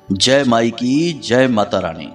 जय माई की जय माता रानी।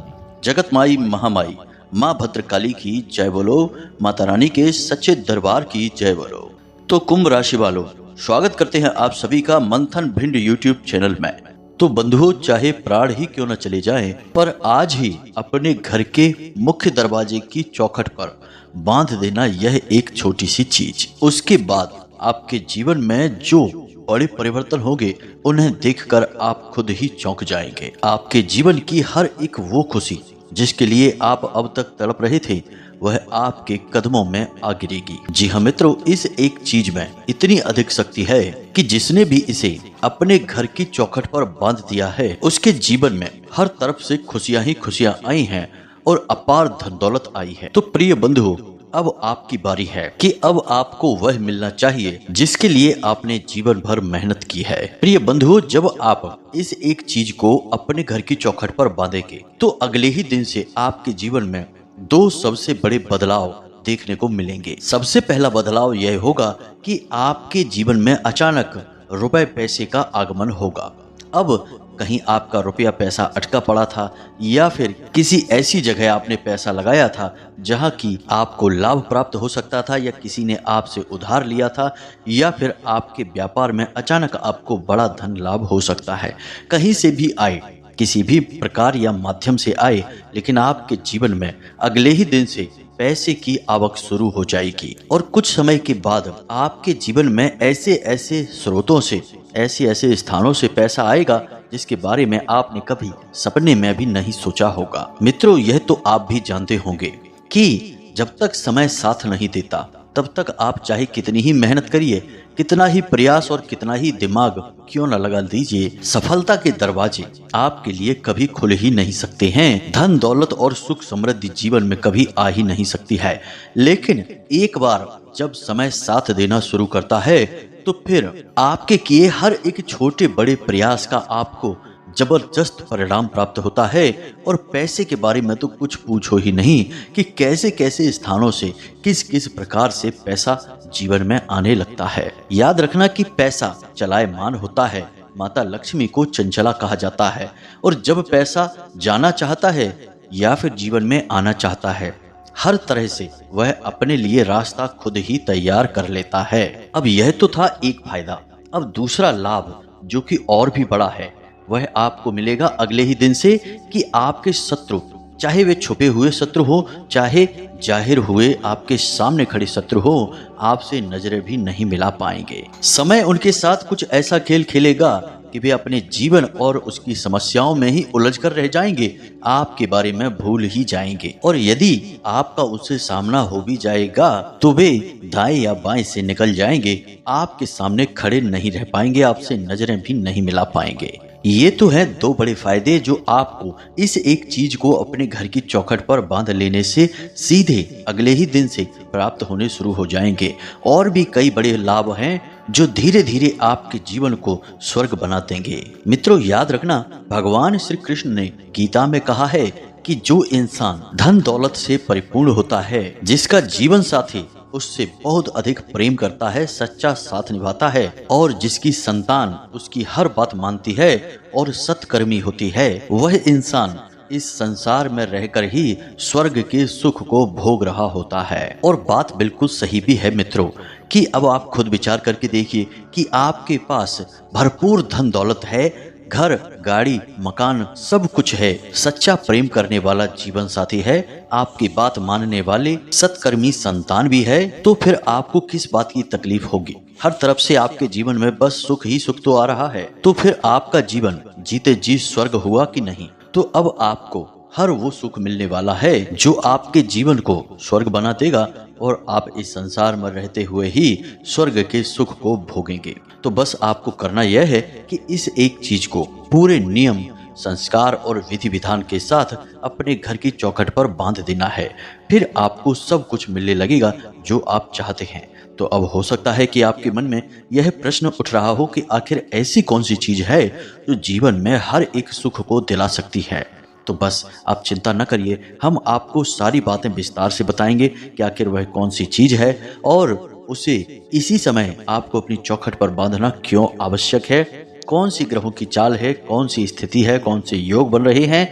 जगत माई महामाई माँ भद्रकाली की जय बोलो। माता रानी के सच्चे दरबार की जय बोलो। तो कुंभ राशि वालों, स्वागत करते हैं आप सभी का मंथन भिंड यूट्यूब चैनल में। तो बंधुओं, चाहे प्राण ही क्यों न चले जाएं, पर आज ही अपने घर के मुख्य दरवाजे की चौखट पर बांध देना यह एक छोटी सी चीज। उसके बाद आपके जीवन में जो बड़े परिवर्तन होंगे उन्हें देखकर आप खुद ही चौंक जाएंगे। आपके जीवन की हर एक वो खुशी जिसके लिए आप अब तक तड़प रहे थे, वह आपके कदमों में आ गिरेगी। जी हाँ मित्रों, इस एक चीज में इतनी अधिक शक्ति है कि जिसने भी इसे अपने घर की चौखट पर बांध दिया है, उसके जीवन में हर तरफ से खुशियां ही खुशियां आई हैं और अपार धन दौलत आई है। तो प्रिय बंधुओं, अब आपकी बारी है कि अब आपको वह मिलना चाहिए जिसके लिए आपने जीवन भर मेहनत की है। प्रिय बंधुओं, जब आप इस एक चीज को अपने घर की चौखट पर बांधेंगे तो अगले ही दिन से आपके जीवन में दो सबसे बड़े बदलाव देखने को मिलेंगे। सबसे पहला बदलाव यह होगा कि आपके जीवन में अचानक रुपए पैसे का आगमन होगा। अब कहीं आपका रुपया पैसा अटका पड़ा था या फिर किसी ऐसी जगह आपने पैसा लगाया था जहां की आपको लाभ प्राप्त हो सकता था, या किसी ने आपसे उधार लिया था, या फिर आपके व्यापार में अचानक आपको बड़ा धन लाभ हो सकता है। कहीं से भी आए, किसी भी प्रकार या माध्यम से आए, लेकिन आपके जीवन में अगले ही दिन से पैसे की आवक शुरू हो जाएगी। और कुछ समय के बाद आपके जीवन में ऐसे ऐसे स्रोतों से, ऐसे ऐसे स्थानों से पैसा आएगा जिसके बारे में आपने कभी सपने में भी नहीं सोचा होगा। मित्रों, यह तो आप भी जानते होंगे कि जब तक समय साथ नहीं देता तब तक आप चाहे कितनी ही मेहनत करिए, कितना ही प्रयास और कितना ही दिमाग क्यों न लगा दीजिए, सफलता के दरवाजे आपके लिए कभी खुल ही नहीं सकते हैं। धन दौलत और सुख समृद्धि जीवन में कभी आ ही नहीं सकती है। लेकिन एक बार जब समय साथ देना शुरू करता है तो फिर आपके किए हर एक छोटे बड़े प्रयास का आपको जबरदस्त परिणाम प्राप्त होता है। और पैसे के बारे में तो कुछ पूछो ही नहीं कि कैसे कैसे स्थानों से किस किस प्रकार से पैसा जीवन में आने लगता है। याद रखना कि पैसा चलायमान होता है, माता लक्ष्मी को चंचला कहा जाता है, और जब पैसा जाना चाहता है या फिर जीवन में आना चाहता है, हर तरह से वह अपने लिए रास्ता खुद ही तैयार कर लेता है। अब यह तो था एक फायदा। अब दूसरा लाभ जो कि और भी बड़ा है, वह आपको मिलेगा अगले ही दिन से कि आपके शत्रु, चाहे वे छुपे हुए शत्रु हो, चाहे जाहिर हुए आपके सामने खड़े शत्रु हो, आपसे नजरें भी नहीं मिला पाएंगे। समय उनके साथ कुछ ऐसा खेल खेलेगा कि वे अपने जीवन और उसकी समस्याओं में ही उलझ कर रह जाएंगे, आपके बारे में भूल ही जाएंगे। और यदि आपका उससे सामना हो भी जाएगा तो वे दाएं या बाएं से निकल जाएंगे, आपके सामने खड़े नहीं रह पाएंगे, आपसे नजरें भी नहीं मिला पाएंगे। ये तो है दो बड़े फायदे जो आपको इस एक चीज को अपने घर की चौखट पर बांध लेने से सीधे अगले ही दिन से प्राप्त होने शुरू हो जाएंगे। और भी कई बड़े लाभ हैं जो धीरे धीरे आपके जीवन को स्वर्ग बना देंगे। मित्रों, याद रखना, भगवान श्री कृष्ण ने गीता में कहा है कि जो इंसान धन दौलत से परिपूर्ण होता है, जिसका जीवन साथी उससे बहुत अधिक प्रेम करता है, सच्चा साथ निभाता है, और जिसकी संतान उसकी हर बात मानती है और सत्कर्मी होती है, वह इंसान इस संसार में रहकर ही स्वर्ग के सुख को भोग रहा होता है। और बात बिल्कुल सही भी है मित्रों कि अब आप खुद विचार करके देखिए कि आपके पास भरपूर धन दौलत है, घर गाड़ी मकान सब कुछ है, सच्चा प्रेम करने वाला जीवन साथी है, आपकी बात मानने वाले सत्कर्मी संतान भी है, तो फिर आपको किस बात की तकलीफ होगी। हर तरफ से आपके जीवन में बस सुख ही सुख तो आ रहा है, तो फिर आपका जीवन जीते जी स्वर्ग हुआ कि नहीं। तो अब आपको हर वो सुख मिलने वाला है जो आपके जीवन को स्वर्ग बना देगा, और आप इस संसार में रहते हुए ही स्वर्ग के सुख को भोगेंगे। तो बस आपको करना यह है कि इस एक चीज को पूरे नियम संस्कार और विधि विधान के साथ अपने घर की चौखट पर बांध देना है। फिर आपको सब कुछ मिलने लगेगा जो आप चाहते हैं। तो अब हो सकता है कि आपके मन में यह प्रश्न उठ रहा हो कि आखिर ऐसी कौन सी चीज है जो जीवन में हर एक सुख को दिला सकती है। तो बस आप चिंता न करिए, हम आपको सारी बातें विस्तार से बताएंगे कि आखिर वह कौन सी चीज है और उसे इसी समय आपको अपनी चौखट पर बांधना क्यों आवश्यक है, कौन सी ग्रहों की चाल है, कौन सी स्थिति है, कौन से योग बन रहे हैं,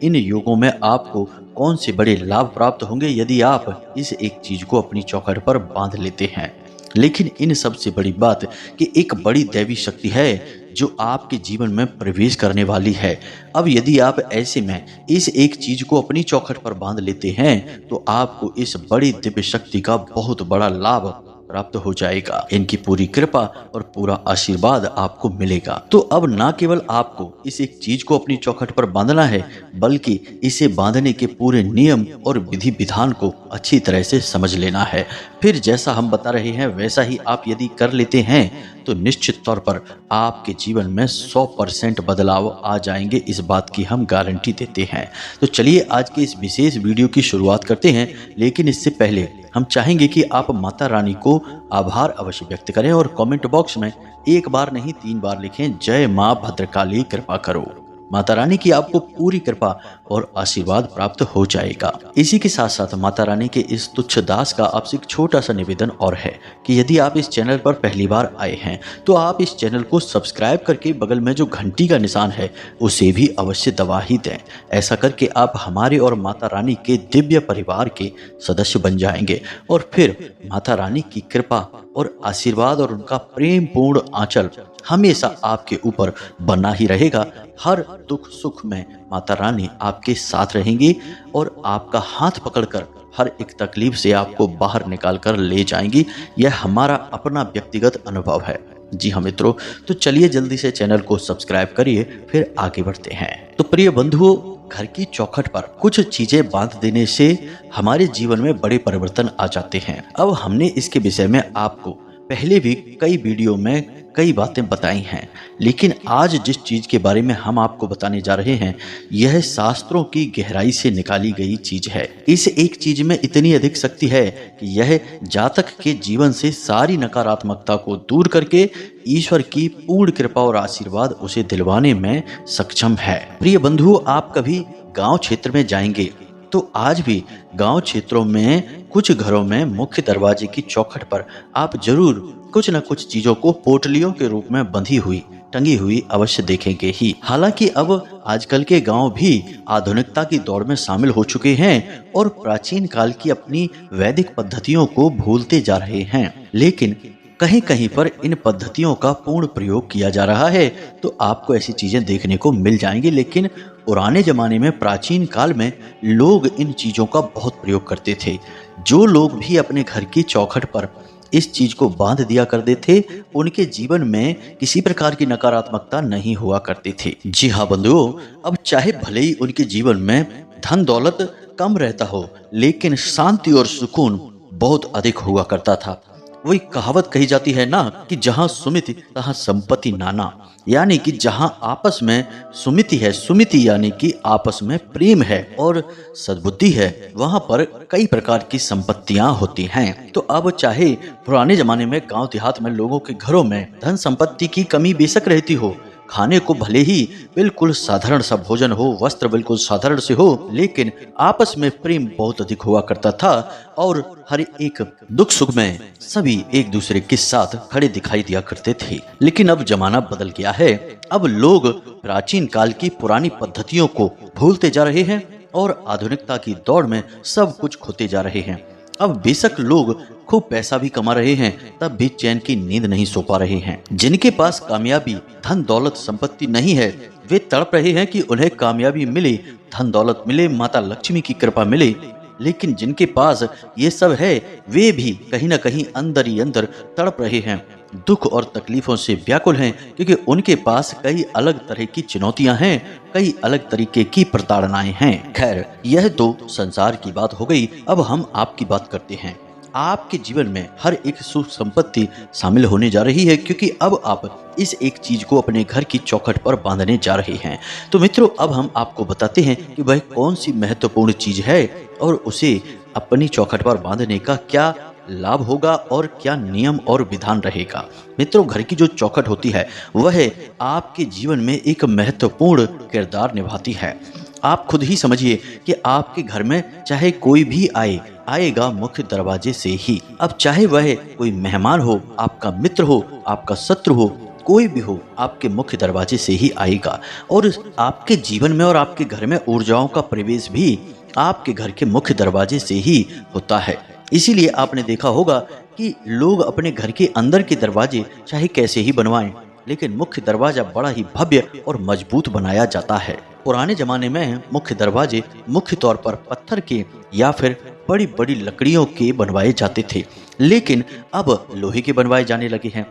इन योगों में आपको कौन से बड़े लाभ प्राप्त होंगे यदि आप इस एक चीज को अपनी चौखट पर बांध लेते हैं। लेकिन इन सबसे बड़ी बात कि एक बड़ी दैवी शक्ति है जो आपके जीवन में प्रवेश करने वाली है। अब यदि आप ऐसे में इस एक चीज को अपनी चौखट पर बांध लेते हैं तो आपको इस बड़ी दिव्य शक्ति का बहुत बड़ा लाभ प्राप्त हो जाएगा। इनकी पूरी कृपा और पूरा आशीर्वाद आपको मिलेगा। तो अब ना केवल आपको इस एक चीज को अपनी चौखट पर बांधना है, बल्कि इसे बांधने के पूरे नियम और विधि विधान को अच्छी तरह से समझ लेना है। फिर जैसा हम बता रहे हैं वैसा ही आप यदि कर लेते हैं तो निश्चित तौर पर आपके जीवन में 100% बदलाव आ जाएंगे, इस बात की हम गारंटी देते हैं। तो चलिए आज के इस विशेष वीडियो की शुरुआत करते हैं, लेकिन इससे पहले हम चाहेंगे कि आप माता रानी को आभार अवश्य व्यक्त करें और कमेंट बॉक्स में एक बार नहीं 3 बार लिखें, जय मां भद्रकाली कृपा करो। माता रानी की आपको पूरी कृपा और आशीर्वाद प्राप्त हो जाएगा। इसी के साथ साथ माता रानी के इस तुच्छ दास का आपसे एक छोटा सा निवेदन और है कि यदि आप इस चैनल पर पहली बार आए हैं तो आप इस चैनल को सब्सक्राइब करके बगल में जो घंटी का निशान है उसे भी अवश्य दबा ही दें। ऐसा करके आप हमारे और माता रानी के दिव्य परिवार के सदस्य बन जाएंगे और फिर माता रानी की कृपा और आशीर्वाद और उनका प्रेम पूर्ण आंचल हमेशा आपके ऊपर बना ही रहेगा। हर दुख सुख में माता रानी आपके साथ रहेंगी और आपका हाथ पकड़कर हर एक तकलीफ से आपको बाहर निकाल कर ले जाएंगी। यह हमारा अपना व्यक्तिगत अनुभव है। जी हाँ मित्रों, तो चलिए जल्दी से चैनल को सब्सक्राइब करिए, फिर आगे बढ़ते हैं। तो प्रिय बंधुओं, घर की चौखट पर कुछ चीजें बांध देने से हमारे जीवन में बड़े परिवर्तन आ जाते हैं। अब हमने इसके विषय में आपको पहले भी कई वीडियो में कई बातें बताई हैं, लेकिन आज जिस चीज के बारे में हम आपको बताने जा रहे हैं यह शास्त्रों की गहराई से निकाली गई चीज है। इस एक चीज में इतनी अधिक शक्ति है कि यह जातक के जीवन से सारी नकारात्मकता को दूर करके ईश्वर की पूर्ण कृपा और आशीर्वाद उसे दिलवाने में सक्षम है। प्रिय बंधु, आप कभी गांव क्षेत्र में जाएंगे तो आज भी गांव क्षेत्रों में कुछ घरों में मुख्य दरवाजे की चौखट पर आप जरूर कुछ न कुछ चीजों को पोटलियों के रूप में बंधी हुई टंगी हुई अवश्य देखेंगे ही। हालांकि अब आजकल के गांव भी आधुनिकता की दौड़ में शामिल हो चुके हैं और प्राचीन काल की अपनी वैदिक पद्धतियों को भूलते जा रहे हैं, लेकिन कहीं कहीं पर इन पद्धतियों का पूर्ण प्रयोग किया जा रहा है। तो आपको ऐसी चीजें देखने को मिल जाएंगी, लेकिन पुराने जमाने में प्राचीन काल में लोग इन चीजों का बहुत प्रयोग करते थे। जो लोग भी अपने घर की चौखट पर इस चीज को बांध दिया करते थे उनके जीवन में किसी प्रकार की नकारात्मकता नहीं हुआ करती थी। जी हाँ बंधुओं, अब चाहे भले ही उनके जीवन में धन दौलत कम रहता हो, लेकिन शांति और सुकून बहुत अधिक हुआ करता था। वही कहावत कही जाती है ना कि जहाँ सुमिति तहाँ संपत्ति नाना, यानी कि जहाँ आपस में सुमिति है, सुमिति यानी कि आपस में प्रेम है और सद्बुद्धि है, वहाँ पर कई प्रकार की संपत्तियां होती हैं। तो अब चाहे पुराने जमाने में गांव देहात में लोगों के घरों में धन संपत्ति की कमी बेशक रहती हो, खाने को भले ही बिल्कुल साधारण सा भोजन हो, वस्त्र बिल्कुल साधारण से हो, लेकिन आपस में प्रेम बहुत अधिक हुआ करता था और हर एक दुख सुख में सभी एक दूसरे के साथ खड़े दिखाई दिया करते थे। लेकिन अब जमाना बदल गया है। अब लोग प्राचीन काल की पुरानी पद्धतियों को भूलते जा रहे हैं और आधुनिकता की दौड़ में सब कुछ खोते जा रहे हैं। अब बेशक लोग खूब पैसा भी कमा रहे हैं, तब भी चैन की नींद नहीं सो पा रहे हैं। जिनके पास कामयाबी, धन दौलत, संपत्ति नहीं है, वे तड़प रहे हैं कि उन्हें कामयाबी मिले, धन दौलत मिले, माता लक्ष्मी की कृपा मिले। लेकिन जिनके पास ये सब है वे भी कहीं न कहीं अंदर ही अंदर तड़प रहे हैं, दुख और तकलीफों से व्याकुल हैं, क्योंकि उनके पास कई अलग तरह की चुनौतियां हैं, कई अलग तरीके की प्रताड़नाएं हैं। खैर, यह तो संसार की बात हो गई। अब हम आपकी बात करते हैं। आपके जीवन में हर एक सुख संपत्ति शामिल होने जा रही है, क्योंकि अब आप इस एक चीज को अपने घर की चौखट पर बांधने जा रहे हैं। तो मित्रों, अब हम आपको बताते हैं कि वह कौन सी महत्वपूर्ण चीज है और उसे अपनी चौखट पर बांधने का क्या लाभ होगा और क्या नियम और विधान रहेगा। मित्रों, घर की जो चौखट होती है वह आपके जीवन में एक महत्वपूर्ण किरदार निभाती है। आप खुद ही समझिए कि आपके घर में चाहे कोई भी आएगा मुख्य दरवाजे से ही। अब चाहे वह कोई मेहमान हो, आपका मित्र हो, आपका शत्रु हो, कोई भी हो आपके मुख्य दरवाजे से ही आएगा। और आपके जीवन में और आपके घर में ऊर्जाओं का प्रवेश भी आपके घर के मुख्य दरवाजे से ही होता है। इसीलिए आपने देखा होगा कि लोग अपने घर के अंदर के दरवाजे चाहे कैसे ही बनवाएं, लेकिन मुख्य दरवाजा बड़ा ही भव्य और मजबूत बनाया जाता है। पुराने जमाने में मुख्य दरवाजे मुख्य तौर पर पत्थर के या फिर बड़ी बड़ी लकड़ियों के बनवाए जाते थे, लेकिन अब लोहे के बनवाए जाने लगे हैं।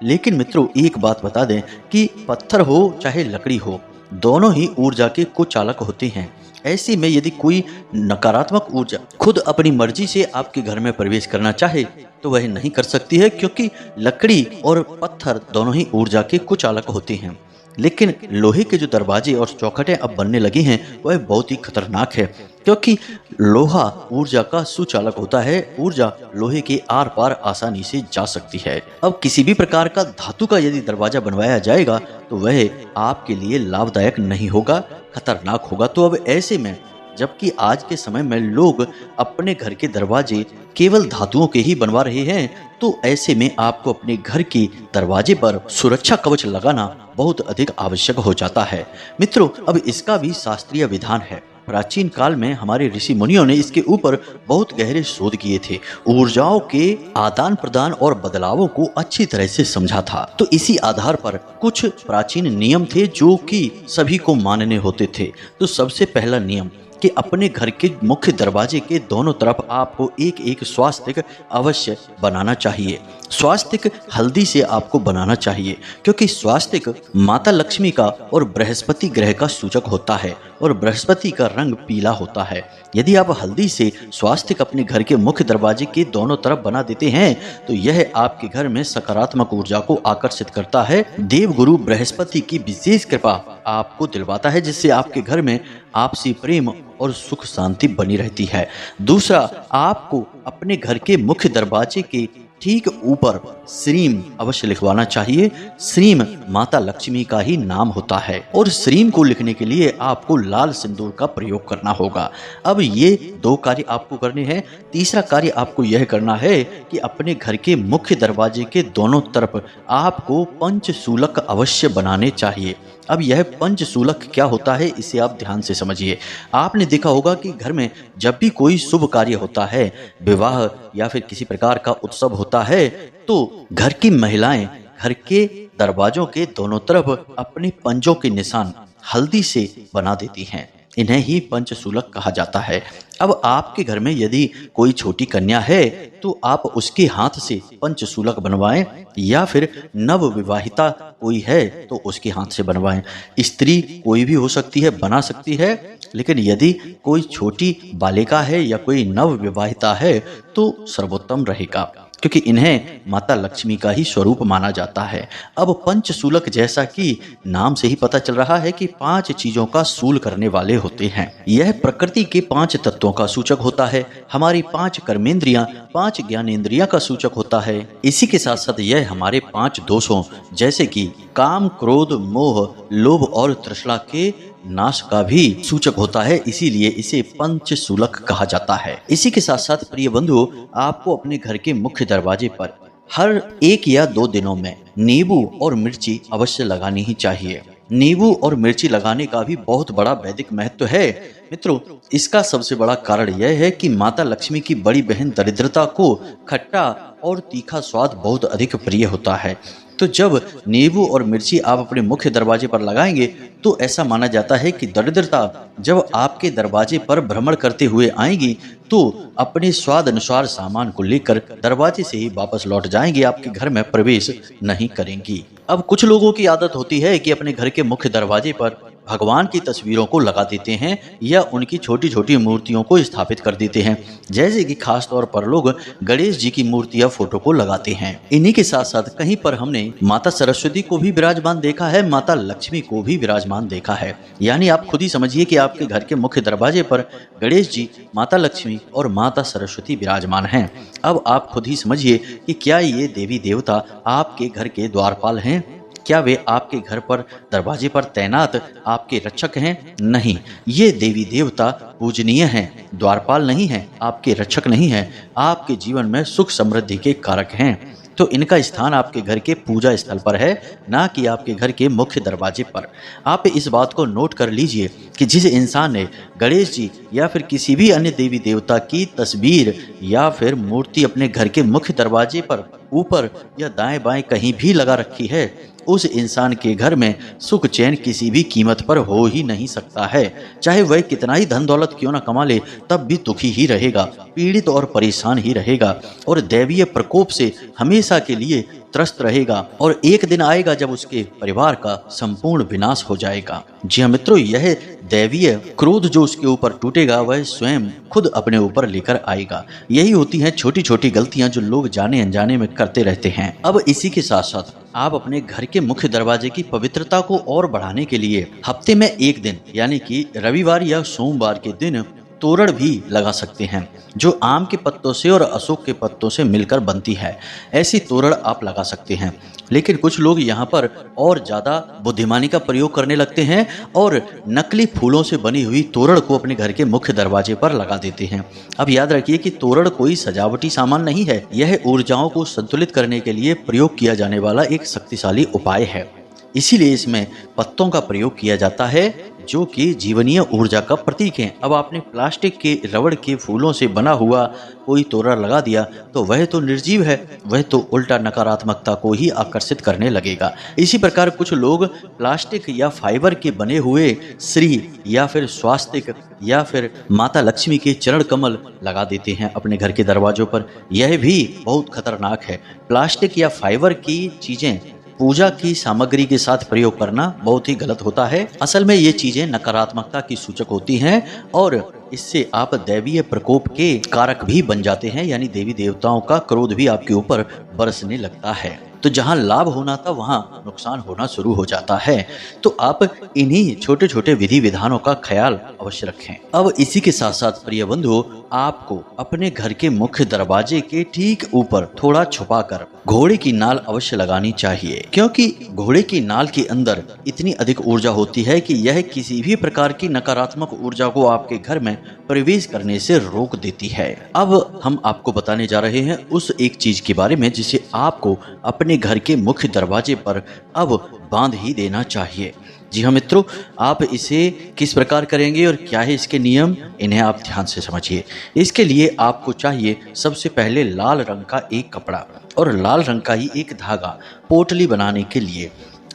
लेकिन मित्रों, एक बात बता दें कि पत्थर हो चाहे लकड़ी हो, दोनों ही ऊर्जा के कुचालक होते हैं। ऐसे में यदि कोई नकारात्मक ऊर्जा खुद अपनी मर्जी से आपके घर में प्रवेश करना चाहे तो वह नहीं कर सकती है, क्योंकि लकड़ी और पत्थर दोनों ही ऊर्जा के कुचालक होते हैं। लेकिन लोहे के जो दरवाजे और चौखटें अब बनने लगे हैं वह बहुत ही खतरनाक है, क्योंकि लोहा ऊर्जा का सुचालक होता है। ऊर्जा लोहे के आर पार आसानी से जा सकती है। अब किसी भी प्रकार का धातु का यदि दरवाजा बनवाया जाएगा तो वह आपके लिए लाभदायक नहीं होगा, खतरनाक होगा। तो अब ऐसे में जबकि आज के समय में लोग अपने घर के दरवाजे केवल धातुओं के ही बनवा रहे हैं, तो ऐसे में आपको अपने घर के दरवाजे पर सुरक्षा कवच लगाना बहुत अधिक आवश्यक हो जाता है। मित्रों, अब इसका भी शास्त्रीय विधान है। प्राचीन काल में हमारे ऋषि मुनियों ने इसके ऊपर बहुत गहरे शोध किए थे, ऊर्जाओं के आदान प्रदान और बदलावों को अच्छी तरह से समझा था। तो इसी आधार पर कुछ प्राचीन नियम थे जो कि सभी को मानने होते थे। तो सबसे पहला नियम कि अपने घर के मुख्य दरवाजे के दोनों तरफ आपको एक एक स्वास्तिक अवश्य बनाना चाहिए। स्वास्तिक हल्दी से आपको बनाना चाहिए, क्योंकि स्वास्तिक माता लक्ष्मी का और बृहस्पति ग्रह का सूचक होता है और बृहस्पति का रंग पीला होता है। यदि आप हल्दी से स्वास्तिक अपने घर के मुख्य दरवाजे के दोनों तरफ बना देते हैं तो यह आपके घर में सकारात्मक ऊर्जा को आकर्षित करता है। देवगुरु बृहस्पति की विशेष कृपा आपको दिलवाता है, जिससे आपके घर में आपसी प्रेम और सुख शांति बनी रहती है। दूसरा, आपको अपने घर के मुख्य दरवाजे के ठीक ऊपर श्रीम अवश्य लिखवाना चाहिए। श्रीम माता लक्ष्मी का ही नाम होता है और श्रीम को लिखने के लिए आपको लाल सिंदूर का प्रयोग करना होगा। अब ये दो कार्य आपको करने हैं। तीसरा कार्य आपको यह करना है कि अपने घर के मुख्य दरवाजे के दोनों तरफ आपको पंचशूलक अवश्य बनाने चाहिए। अब यह पंचशूलक क्या होता है, इसे आप ध्यान से समझिए। आपने देखा होगा कि घर में जब भी कोई शुभ कार्य होता है, विवाह या फिर किसी प्रकार का उत्सव होता है, तो घर की महिलाएं घर के दरवाजों के दोनों तरफ अपने पंजों के निशान हल्दी से बना देती हैं। इन्हें ही पंचशूलक कहा जाता है। अब आपके घर में यदि कोई छोटी कन्या है तो आप उसके हाथ से पंचशूलक बनवाएं, या फिर नव विवाहिता कोई है तो उसके हाथ से बनवाएं। स्त्री कोई भी हो सकती है, बना सकती है, लेकिन यदि कोई छोटी बालिका है या कोई नव विवाहिता है तो सर्वोत्तम रहेगा, क्योंकि इन्हें माता लक्ष्मी का ही स्वरूप माना जाता है। अब पंचशूलक, जैसा कि नाम से ही पता चल रहा है कि 5 चीजों का सूल करने वाले होते हैं। यह प्रकृति के 5 तत्वों का सूचक होता है। हमारी 5 कर्मेंद्रियां, 5 ज्ञानेंद्रियां का सूचक होता है। इसी के साथ साथ यह हमारे 5 दोषों जैसे कि काम, क्रोध, मोह, लोभ और तृष्णा के नाश का भी सूचक होता है। इसीलिए इसे पंचशूलक कहा जाता है। इसी के साथ साथ प्रिय बंधुओं, आपको अपने घर के मुख्य दरवाजे पर हर 1 या 2 दिनों में नींबू और मिर्ची अवश्य लगानी ही चाहिए। नींबू और मिर्ची लगाने का भी बहुत बड़ा वैदिक महत्व है। मित्रों, इसका सबसे बड़ा कारण यह है कि माता लक्ष्मी की बड़ी बहन दरिद्रता को खट्टा और तीखा स्वाद बहुत अधिक प्रिय होता है। तो जब नींबू और मिर्ची आप अपने मुख्य दरवाजे पर लगाएंगे तो ऐसा माना जाता है कि दरिद्रता जब आपके दरवाजे पर भ्रमण करते हुए आएगी तो अपने स्वाद अनुसार सामान को लेकर दरवाजे से ही वापस लौट जाएंगी, आपके घर में प्रवेश नहीं करेंगी। अब कुछ लोगों की आदत होती है कि अपने घर के मुख्य दरवाजे पर भगवान की तस्वीरों को लगा देते हैं या उनकी छोटी छोटी मूर्तियों को स्थापित कर देते हैं, जैसे कि खास तौर पर लोग गणेश जी की मूर्ति या फोटो को लगाते हैं। इन्हीं के साथ साथ कहीं पर हमने माता सरस्वती को भी विराजमान देखा है, माता लक्ष्मी को भी विराजमान देखा है। यानी आप खुद ही समझिए कि आपके घर के मुख्य दरवाजे पर गणेश जी, माता लक्ष्मी और माता सरस्वती विराजमान हैं। अब आप खुद ही समझिए कि क्या ये देवी देवता आपके घर के द्वारपाल हैं? क्या वे आपके घर पर दरवाजे पर तैनात आपके रक्षक हैं? नहीं, ये देवी देवता पूजनीय हैं, द्वारपाल नहीं हैं, आपके रक्षक नहीं हैं, आपके जीवन में सुख समृद्धि के कारक हैं। तो इनका स्थान आपके घर के पूजा स्थल पर है, ना कि आपके घर के मुख्य दरवाजे पर। आप इस बात को नोट कर लीजिए कि जिस इंसान ने गणेश जी या फिर किसी भी अन्य देवी देवता की तस्वीर या फिर मूर्ति अपने घर के मुख्य दरवाजे पर ऊपर या दाएं बाएं कहीं भी लगा रखी है, उस इंसान के घर में सुख चैन किसी भी कीमत पर हो ही नहीं सकता है। चाहे वह कितना ही धन दौलत क्यों ना कमा ले, तब भी दुखी ही रहेगा, पीड़ित और परेशान ही रहेगा और दैवीय प्रकोप से हमेशा के लिए त्रस्त रहेगा। और एक दिन आएगा जब उसके परिवार का संपूर्ण विनाश हो जाएगा। जी हाँ मित्रों, यह दैवीय क्रोध जो उसके ऊपर टूटेगा वह स्वयं खुद अपने ऊपर लेकर आएगा। यही होती हैं छोटी छोटी गलतियां जो लोग जाने अनजाने में करते रहते हैं। अब इसी के साथ साथ आप अपने घर के मुख्य दरवाजे की पवित्रता को और बढ़ाने के लिए हफ्ते में एक दिन यानी कि रविवार या सोमवार के दिन तोरण भी लगा सकते हैं, जो आम के पत्तों से और अशोक के पत्तों से मिलकर बनती है। ऐसी तोरण आप लगा सकते हैं। लेकिन कुछ लोग यहाँ पर और ज़्यादा बुद्धिमानी का प्रयोग करने लगते हैं और नकली फूलों से बनी हुई तोरण को अपने घर के मुख्य दरवाजे पर लगा देते हैं। अब याद रखिए कि तोरण कोई सजावटी सामान नहीं है, यह ऊर्जाओं को संतुलित करने के लिए प्रयोग किया जाने वाला एक शक्तिशाली उपाय है। इसीलिए इसमें पत्तों का प्रयोग किया जाता है जो कि जीवनीय ऊर्जा का प्रतीक है। अब आपने प्लास्टिक के रबड़ के फूलों से बना हुआ कोई तोरण लगा दिया तो वह तो निर्जीव है, वह तो उल्टा नकारात्मकता को ही आकर्षित करने लगेगा। इसी प्रकार कुछ लोग प्लास्टिक या फाइबर के बने हुए श्री या फिर स्वास्तिक या फिर माता लक्ष्मी के चरण कमल लगा देते हैं अपने घर के दरवाजों पर। यह भी बहुत खतरनाक है। प्लास्टिक या फाइबर की चीजें पूजा की सामग्री के साथ प्रयोग करना बहुत ही गलत होता है। असल में ये चीजें नकारात्मकता की सूचक होती हैं और इससे आप दैवीय प्रकोप के कारक भी बन जाते हैं, यानी देवी देवताओं का क्रोध भी आपके ऊपर बरसने लगता है। तो जहां लाभ होना था वहां नुकसान होना शुरू हो जाता है। तो आप इन्हीं छोटे छोटे विधि विधानों का ख्याल अवश्य रखें। अब इसी के साथ साथ प्रिय बंधुओं, आपको अपने घर के मुख्य दरवाजे के ठीक ऊपर थोड़ा छुपाकर घोड़े की नाल अवश्य लगानी चाहिए, क्योंकि घोड़े की नाल के अंदर इतनी अधिक ऊर्जा होती है कि यह किसी भी प्रकार की नकारात्मक ऊर्जा को आपके घर में प्रवेश करने से रोक देती है। अब हम आपको बताने जा रहे हैं उस एक चीज के बारे में जिसे आपको अपने घर के मुख्य दरवाजे पर अब बांध ही देना चाहिए। जी हाँ मित्रों, आप इसे किस प्रकार करेंगे और क्या है इसके नियम, इन्हें आप ध्यान से समझिए। इसके लिए आपको चाहिए सबसे पहले लाल रंग का एक कपड़ा और लाल रंग का ही एक धागा पोटली बनाने के लिए।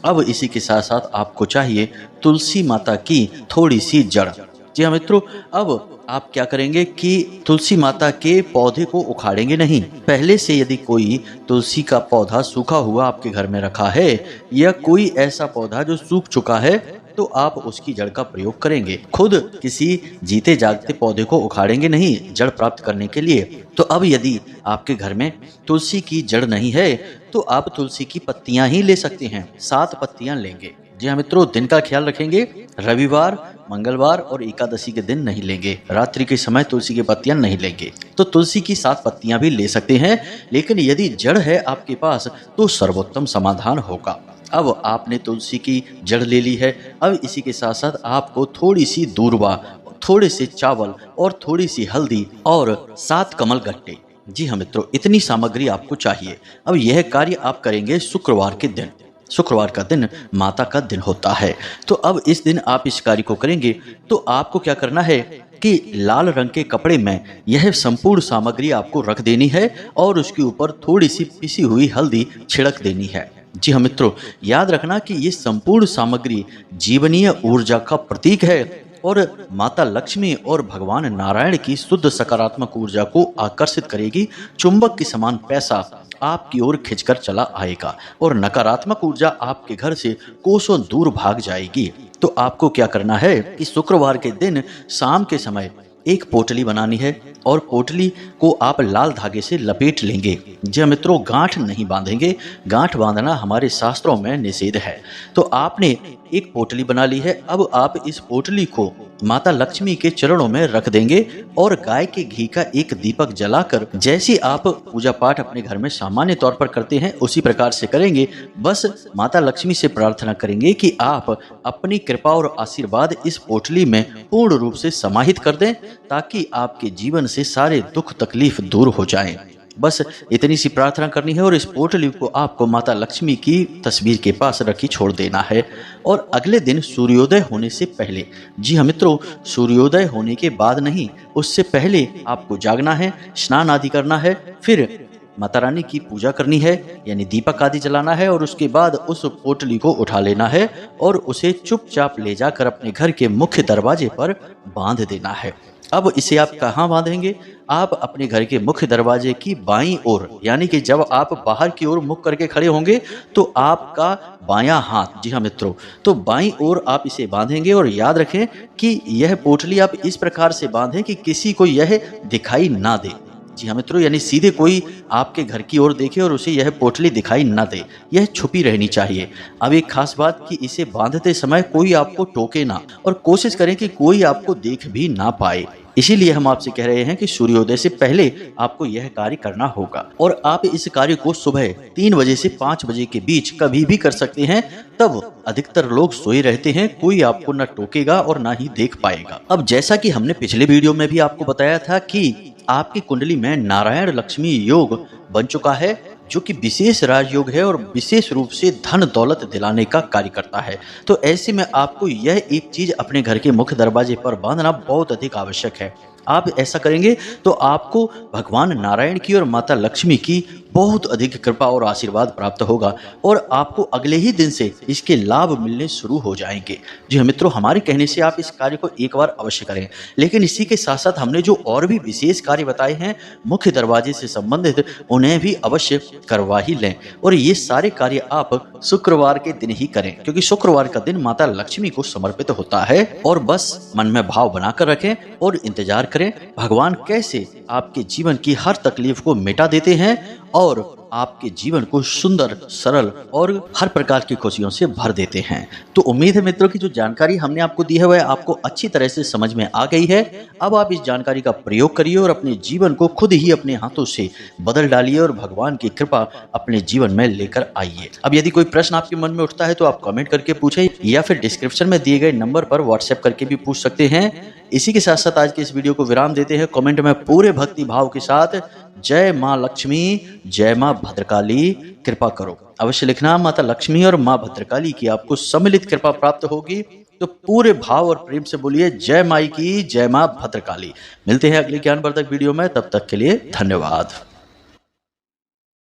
अब इसी के साथ साथ आपको चाहिए तुलसी माता की थोड़ी सी जड़। जी हाँ मित्रों, अब आप क्या करेंगे कि तुलसी माता के पौधे को उखाड़ेंगे नहीं। पहले से यदि कोई तुलसी का पौधा सूखा हुआ आपके घर में रखा है या कोई ऐसा पौधा जो सूख चुका है तो आप उसकी जड़ का प्रयोग करेंगे। खुद किसी जीते जागते पौधे को उखाड़ेंगे नहीं जड़ प्राप्त करने के लिए। तो अब यदि आपके घर में तुलसी की जड़ नहीं है तो आप तुलसी की पत्तियां ही ले सकते हैं। 7 पत्तियां लेंगे। जी हाँ मित्रों, दिन का ख्याल रखेंगे। रविवार, मंगलवार और एकादशी के दिन नहीं लेंगे। रात्रि के समय तुलसी की पत्तियां नहीं लेंगे। तो तुलसी की 7 पत्तियां भी ले सकते हैं, लेकिन यदि जड़ है आपके पास तो सर्वोत्तम समाधान होगा। अब आपने तुलसी की जड़ ले ली है। अब इसी के साथ साथ आपको थोड़ी सी दूर्वा, थोड़े से चावल और थोड़ी सी हल्दी और 7 कमल गट्टे। जी हाँ मित्रों, इतनी सामग्री आपको चाहिए। अब यह कार्य आप करेंगे शुक्रवार के दिन। शुक्रवार का दिन माता का दिन होता है। तो अब इस दिन आप इस कार्य को करेंगे तो आपको क्या करना है कि लाल रंग के कपड़े में यह संपूर्ण सामग्री आपको रख देनी है और उसके ऊपर थोड़ी सी पिसी हुई हल्दी छिड़क देनी है। जी हाँ मित्रों, याद रखना कि ये संपूर्ण सामग्री जीवनीय ऊर्जा का प्रतीक है और माता लक्ष्मी और भगवान नारायण की शुद्ध सकारात्मक ऊर्जा को आकर्षित करेगी। चुंबक के समान पैसा आपकी ओर खिंचकर चला आएगा और नकारात्मक ऊर्जा आपके घर से कोसों दूर भाग जाएगी। तो आपको क्या करना है कि शुक्रवार के दिन शाम के समय एक पोटली बनानी है और पोटली को आप लाल धागे से लपेट लेंगे। जी मित्रों, गांठ नहीं बांधेंगे। गांठ बांधना हमारे शास्त्रों में निषेध है। तो आपने एक पोटली बना ली है। अब आप इस पोटली को माता लक्ष्मी के चरणों में रख देंगे और गाय के घी का एक दीपक जलाकर, जैसे आप पूजा पाठ अपने घर में सामान्य तौर पर करते हैं उसी प्रकार से करेंगे। बस माता लक्ष्मी से प्रार्थना करेंगे कि आप अपनी कृपा और आशीर्वाद इस पोटली में पूर्ण रूप से समाहित कर दें ताकि आपके जीवन से सारे दुख तकलीफ दूर हो जाएं। बस इतनी सी प्रार्थना करनी है और इस पोटली को आपको माता लक्ष्मी की तस्वीर के पास रखी छोड़ देना है। और अगले दिन सूर्योदय होने से पहले, जी हाँ मित्रों, सूर्योदय होने के बाद नहीं, उससे पहले आपको जागना है, स्नान आदि करना है, फिर माता रानी की पूजा करनी है, यानी दीपक आदि जलाना है, और उसके बाद उस पोटली को उठा लेना है और उसे चुपचाप ले जाकर अपने घर के मुख्य दरवाजे पर बांध देना है। अब इसे आप कहाँ बांधेंगे? आप अपने घर के मुख्य दरवाजे की बाईं ओर, यानी कि जब आप बाहर की ओर मुख करके खड़े होंगे तो आपका बायां हाथ, जी हाँ मित्रों, तो बाईं ओर आप इसे बांधेंगे। और याद रखें कि यह पोटली आप इस प्रकार से बांधें कि किसी को यह दिखाई ना दे। जी हाँ मित्रों, यानी सीधे कोई आपके घर की ओर देखे और उसे यह पोटली दिखाई ना दे, यह छुपी रहनी चाहिए। अब एक खास बात कि इसे बांधते समय कोई आपको टोके ना, और कोशिश करें कि कोई आपको देख भी ना पाए। इसीलिए हम आपसे कह रहे हैं कि सूर्योदय से पहले आपको यह कार्य करना होगा। और आप इस कार्य को सुबह 3 बजे से 5 बजे के बीच कभी भी कर सकते हैं। तब अधिकतर लोग सोए रहते हैं, कोई आपको न टोकेगा और ना ही देख पाएगा। अब जैसा कि हमने पिछले वीडियो में भी आपको बताया था कि आपकी कुंडली में नारायण लक्ष्मी योग बन चुका है, जो कि विशेष राजयोग है और विशेष रूप से धन दौलत दिलाने का कार्य करता है। तो ऐसे में आपको यह एक चीज अपने घर के मुख्य दरवाजे पर बांधना बहुत अधिक आवश्यक है। आप ऐसा करेंगे तो आपको भगवान नारायण की और माता लक्ष्मी की बहुत अधिक कृपा और आशीर्वाद प्राप्त होगा, और आपको अगले ही दिन से इसके लाभ मिलने शुरू हो जाएंगे। जी हाँ मित्रों, हमारे कहने से आप इस कार्य को एक बार अवश्य करें। लेकिन इसी के साथ साथ हमने जो और भी विशेष कार्य बताए हैं मुख्य दरवाजे से संबंधित, उन्हें भी अवश्य करवा ही लें। और ये सारे कार्य आप शुक्रवार के दिन ही करें, क्योंकि शुक्रवार का दिन माता लक्ष्मी को समर्पित होता है। और बस मन में भाव बनाकर रखें और इंतजार करें भगवान कैसे आपके जीवन की हर तकलीफ को मिटा देते हैं और आपके जीवन को सुंदर, सरल और हर प्रकार की खुशियों से भर देते हैं। तो उम्मीद है मित्रों की जो जानकारी हमने आपको दी है वह आपको अच्छी तरह से समझ में आ गई है। अब आप इस जानकारी का प्रयोग करिए और अपने जीवन को खुद ही अपने हाथों से बदल डालिए और भगवान की कृपा अपने जीवन में लेकर आइए। अब यदि कोई प्रश्न आपके मन में उठता है तो आप कमेंट करके पूछें, या फिर डिस्क्रिप्शन में दिए गए नंबर पर व्हाट्सएप करके भी पूछ सकते हैं। इसी के साथ साथ आज के इस वीडियो को विराम देते हैं। कमेंट में पूरे भक्ति भाव के साथ जय माँ लक्ष्मी, जय माँ भद्रकाली, कृपा करो अवश्य लिखना। माता लक्ष्मी और माँ भद्रकाली की आपको सम्मिलित कृपा प्राप्त होगी। तो पूरे भाव और प्रेम से बोलिए जय माई की, जय माँ भद्रकाली। मिलते हैं अगले ज्ञानवर्धक वीडियो में, तब तक के लिए धन्यवाद।